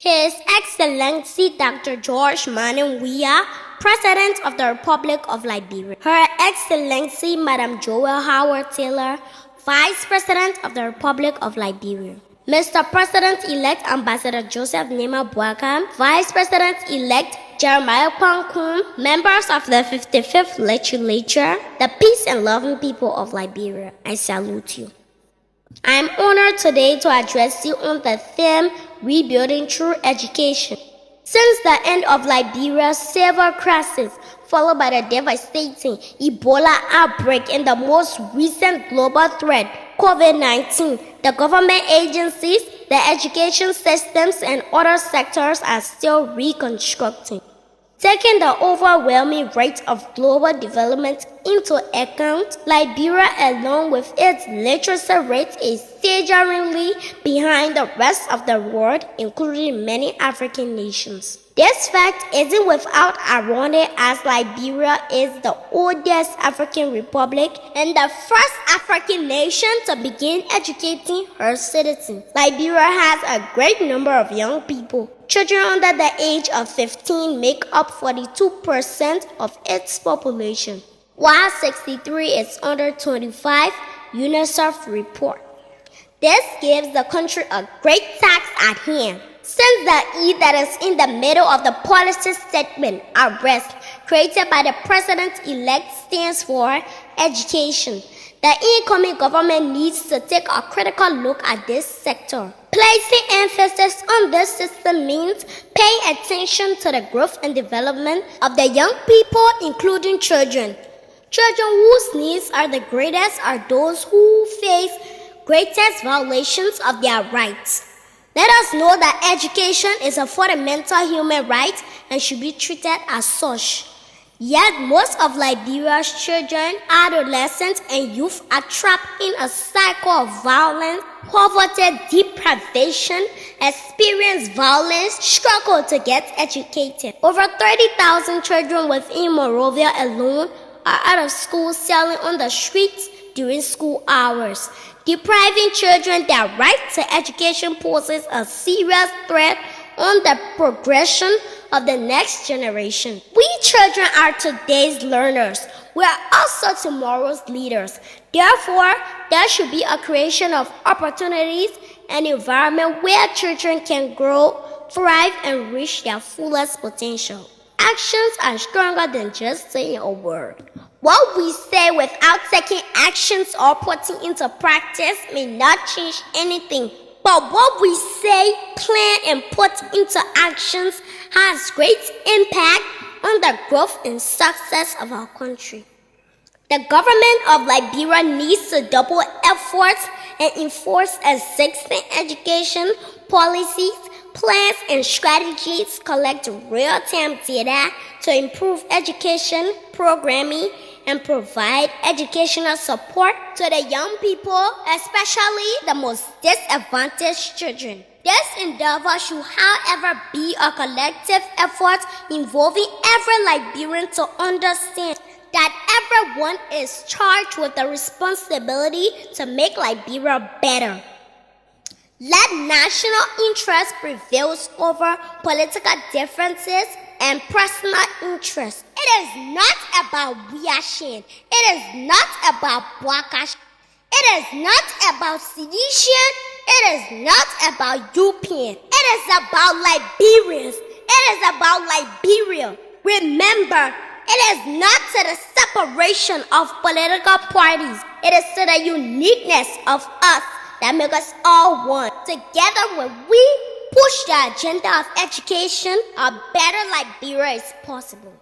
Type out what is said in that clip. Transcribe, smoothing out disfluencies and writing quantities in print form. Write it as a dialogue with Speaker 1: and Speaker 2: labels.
Speaker 1: His Excellency Dr. George Manin Weah, President of the Republic of Liberia. Her Excellency Madam Joel Howard Taylor, Vice President of the Republic of Liberia. Mr. President-elect Ambassador Joseph Nema Boakam, Vice President-elect Jeremiah Kwankun, members of the 55th Legislature, the peace and loving people of Liberia, I salute you. I am honored today to address you on the theme Rebuilding Through Education. Since the end of Liberia's severe crisis, followed by the devastating Ebola outbreak and the most recent global threat, COVID-19, the government agencies, the education systems, and other sectors are still reconstructing. Taking the overwhelming rate of global development into account, Liberia, along with its literacy rate, is staggeringly behind the rest of the world, including many African nations. This fact isn't without irony, as Liberia is the oldest African republic and the first African nation to begin educating her citizens. Liberia has a great number of young people. Children under the age of 15 make up 42% of its population, while 63% is under 25, UNICEF report. This gives the country a great task at hand. Since the E that is in the middle of the policy statement, arrest, created by the president-elect, stands for education. The incoming government needs to take a critical look at this sector. Placing emphasis on this system means paying attention to the growth and development of the young people, including children. Children whose needs are the greatest are those who face greatest violations of their rights. Let us know that education is a fundamental human right and should be treated as such. Yet most of Liberia's children, adolescents, and youth are trapped in a cycle of violence, poverty, deprivation, experience violence, struggle to get educated. Over 30,000 children within Monrovia alone are out of school, selling on the streets during school hours. Depriving children their right to education poses a serious threat on the progression of the next generation. We children are today's learners. We are also tomorrow's leaders. Therefore, there should be a creation of opportunities and environment where children can grow, thrive, and reach their fullest potential. Actions are stronger than just saying a word. What we say without taking actions or putting into practice may not change anything. But what we say, plan, and put into actions has great impact on the growth and success of our country. The government of Liberia needs to double efforts and enforce existing education policies, plans, and strategies, collect real-time data to improve education programming, and provide educational support to the young people, especially the most disadvantaged children. This endeavor should, however, be a collective effort involving every Liberian to understand that everyone is charged with the responsibility to make Liberia better. Let national interest prevail over political differences and personal interests. It is not about Biashin. It is not about Boakash. It is not about sedition. It is not about European. It is about Liberians. It is about Liberia. Remember, it is not to the separation of political parties. It is to the uniqueness of us that make us all one. Together, when we push the agenda of education, a better Liberia is possible.